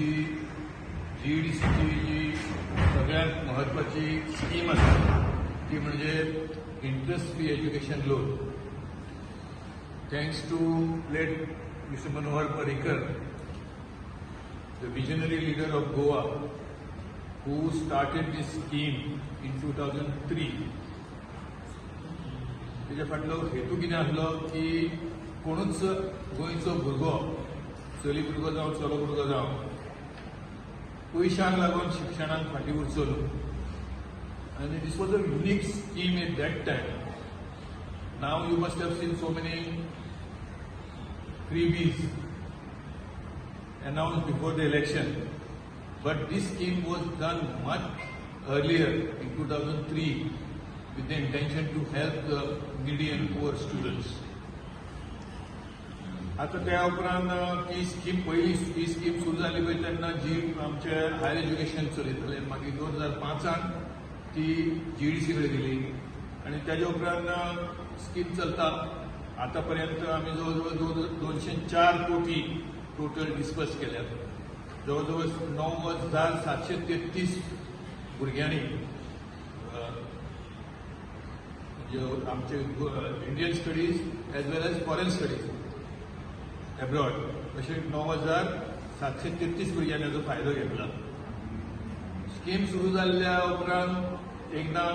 आमची GEDCची जी सगळ्यात महत्त्वाची स्कीम आसा ती म्हणजे interest free education loan. Thanks to late mister Manohar Parrikar, the visionary leader of Goa, who started this scheme in 2003. तेच्या फाटलो हेतू कितें आसलो की कोणूच गोंयचो भुरगो, चली भुरगो जावं चलो भुरगो जावं, पयशांक लागून शिक्षणाक फाटीं उरचो न्हू. आनी this was a unique scheme at that time. Now you must have seen so many freebies announced before the election, but this scheme was done much earlier in 2003 with the intention to help the needy and poor students. आता त्या उपरांत ही scheme पहिली scheme सुरू झाली पळय तेन्ना जी आमचे higher education चलयताले, मागीर 2005 ती GEDC कडेन गेली आनी त्याच्या उपरांत स्कीम चलता. आतापर्यंत आम्ही जवळजवळ 204 कोटी टोटल डिस्पर्स केल्यात. जवळजवळ 9,733 भुरग्यांनी आमचे इंडियन स्टडीज एज वेल एज फॉरेन स्टडीज एब्रॉड असे 9,733 भुरग्यांनी हाचो फायदो घेतला. स्कीम सुरू जाल्ल्या उपरांत एकदां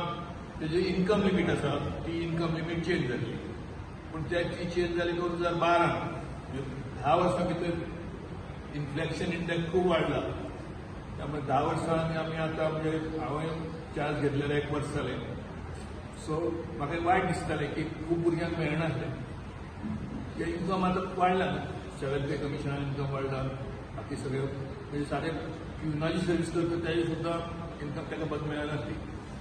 तेजी इन्कम लिमीट आसा ती इन्कम लिमीट चेंज जाली. पण त्याची चेंज जाली 2012. 10 वर्सां भितर इन्फ्लेक्शन इंडेक्स खूप वाडला. त्यामुळे 10 वर्सांनी आमी आतां म्हणजे हांवें चार्ज घेतलेलो 1 वर्स जालें. सो म्हाका वायट दिसतालें की खूब भुरग्यांक मेळनासलें. ते इन्कम आतां वाडला न्हू, 7th पे कमिशनान इन्कम वाडला, बाकी सगळे म्हणजे सारे प्युनाची सर्वीस करता त्याची सुद्दां इन्कम ताका बंद मेळनासली.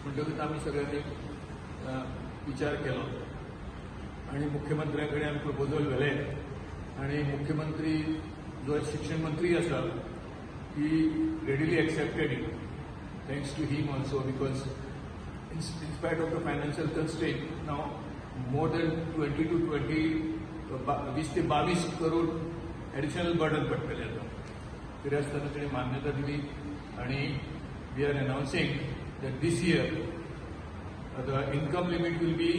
म्हणटकच आमी सगळ्यांनी विचार केलो आणि मुख्यमंत्र्यांकडे आमी प्रपोजल व्हेलें. आणि मुख्यमंत्री जो शिक्षण मंत्री आसा ही readily accepted it. Thanks to him also, because in spite of the financial constraint, now more than 20 to 22 crore additional burden पडटले आता. तरी आसतना ताणें मान्यता दिली आणि we are announcing that this year the income limit will be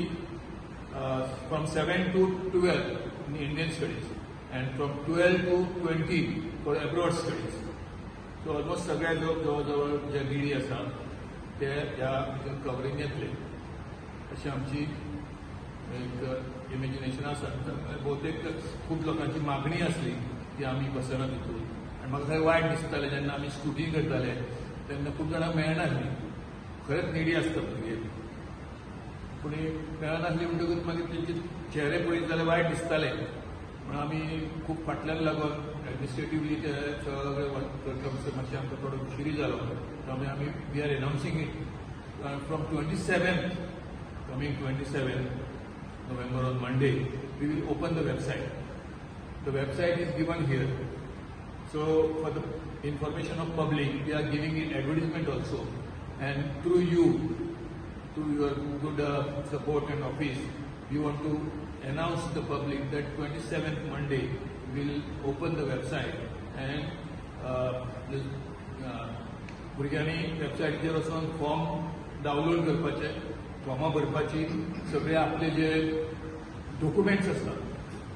from 7 to 12 in Indian studies and from 12 to 20 for abroad studies. So almost सगळ्या जवळ ज्या निडी आसा ते ह्या कवरींग येतले अशी आमची एक इमेजिनेशन आसा. बहुतेक खूब लोकांची मागणी आसली की आमी बसना तितून. आनी म्हाका थंय वायट दिसतालें जेन्ना आमी स्कुटी करताले तेन्ना खूब जाणांक मेळनासली. खरेंच निडी आसता भुरगे, पूण मेळनासली म्हणटकूच मागीर तेंचे चेहरे पळयत जाल्यार वायट दिसताले. पूण आमी खूब फाटल्यान लागून एडमिनिस्ट्रेटिवली ते सगळे करता मातशें आमकां थोडो उशिरी जालो. त्यामुळे आम्ही we are announcing it from 27th, coming 27th November on Monday, we will open the website. The website is given here. So for the information of public, we are giving it advertisement also. And through you, through your good support and office, we want to announce the public that 27th Monday we will open the website and भुरग्यांनी वेबसायटीचेर वचून form download करपाचे, फॉर्मां भरपाची, सगळे आपले जे documents आसतात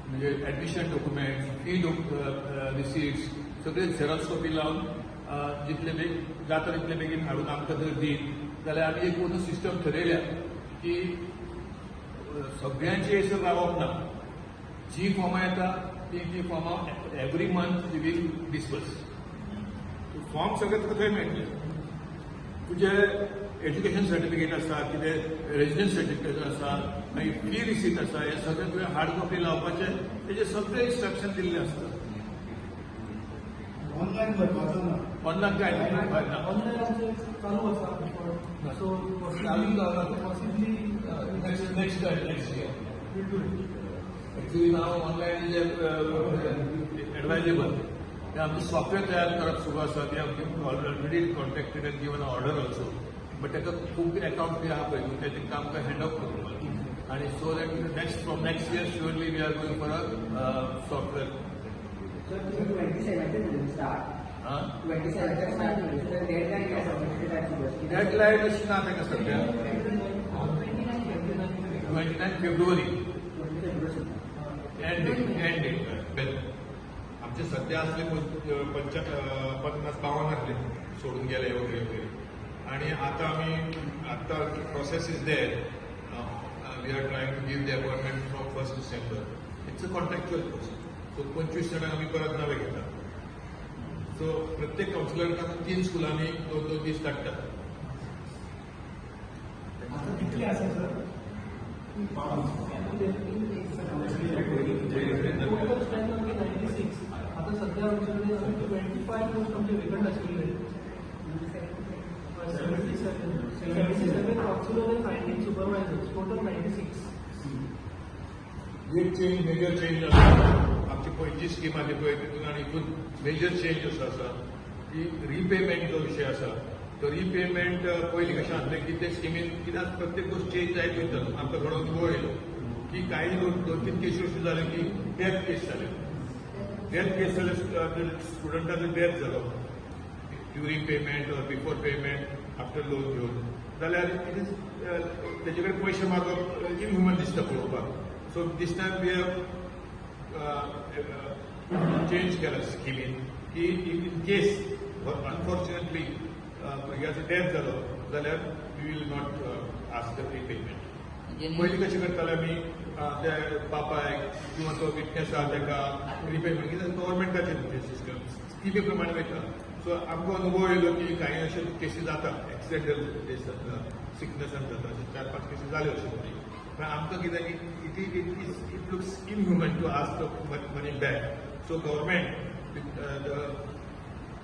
म्हणजे admission documents, fee receipts सगळे झेरॉक्स कॉपी लावन जितले जाता तितले बेगीन हाडून आमकां जर दीत जाल्यार आमी एक वचून सिस्टम थरयल्या की सगळ्यांची येसर रावप ना. जी फॉर्मां येता ती फॉर्मां every month we will disperse. Form सगळे तुका थंय मेळटले. तुजें एज्युकेशन सर्टिफिकेट आसा, कितें रेजिडन्स सर्टिफिकेट आसा, मागीर फी रिसीट आसा, हे सगळे तुवें हार्ड कॉपी लावपाचें. तेजे सगळे इन्स्ट्रक्शन दिल्ले आसता. ऑनलायन भरपाचो ना. ऑनलायन काय ना. ऑनलायन चालू आसा. So possibly next year actually now online is advisable. आमचे सॉफ्टवेअर तयार करप सुरू आसा. ते आमचे already contacted and given order also. But ताका खूब अकाउंट बी आहा पळय ते तांकां आमकां हँड ऑफ करपाक. आनी so that from next year surely we are going for a software. 27 start. Deadline अशी ना आता का सध्या 29 फेब्रुवारी एंड डेट आमचे सध्या असले 50-52 असले सोडून गेले वगैरे वगैरे आणि आता process is there we are trying to give the appointment from 1 December it's a contractual process so 25 जणांना आम्ही परत नवे घेतात सो प्रत्येक काउन्सिलरांना 3 स्कुलांनी 2-2 दीस काडटात आता कितले आसा सर टोटल स्ट्रेंथ आमची 96 आता सध्या आमच्याकडे 25 पोस्ट आमचे वेकंट आशिल्ले 77 ऑक्सिलरी फायंडिंग सुपरवायझर्स टोटल 96 एक चेंज मेजर चेंज आमची पयलीची स्कीम आली पळय तितून आनी हितून मेजर चेंज असो आसा की रिपेमेंट जो विशय आसा तो रिपेमेंट पयलीं कशें आसलें की ते स्किमीन कित्याक प्रत्येक गोष्ट चेंज जायत वयता आमकां थोडो अनुभव येयलो की काही 2-3 केसी अश्यो जाल्यो की डेथ केस जाले स्टुडंटाचो डेथ जालो during payment or before payment after loan घेवन जाल्यार इट इज तेजे कडेन पयशे मागप इनह्युमन दिसता पळोवपाक so this time we have change केला स्किमीन की इन केस अनफॉर्च्युनेटली भुरग्याचो डेथ जालो जाल्यार we will not ask the repayment पयलीं कशें करताले आमी त्या बापायक किंवा तो विटनेस आहा ताका रिपेमेंट कित्याक गव्हर्मेंटाचें सिस्टम स्किमी प्रमाणे वयता सो आमकां अनुभव येयलो की काही अशे केसी जाता एक्सिडेंटल सिकनेसान जाता अशे 4-5 केसी जाल्यो अशें तरी पण आमकां कितें it looks inhuman to ask the money back so government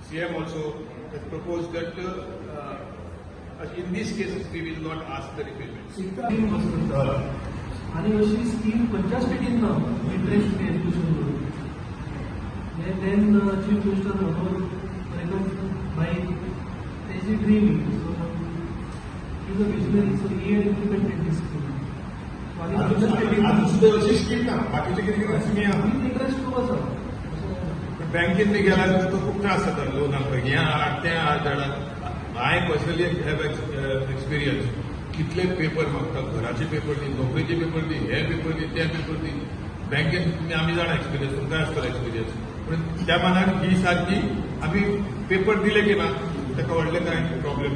CM also has proposed that in these cases we will not ask the repayment. आणि अशी स्कीम 50 स्टेटीन ना इंटरेस्ट एज्युकेशन करून देन चीफ मिनिस्टर मनोहर भाई तेजी dream so is a visionary so he had implemented this scheme आणि 50 स्टेटीन सुद्धा अशी scheme ना बाकीचे कितें स्कीमी आहा इंटरेस्ट खूप आसा बँकेत बी गेल्यार तो खूप त्रास जाता लोनाक हें हाड तें हाड धाडात हांवें पर्सनली हॅव एक्सपिरियन्स कितले पेपर मागता घराचे पेपर दी नोकरेचे पेपर दी हे पेपर दी ते पेपर दी बँकेत आमी जाणा एक्सपिरियन्स तुमकां आसतलो एक्सपिरियन्स पूण त्या मानान ही सारकी आमी पेपर दिले की ना ताका व्हडले कांय प्रॉब्लेम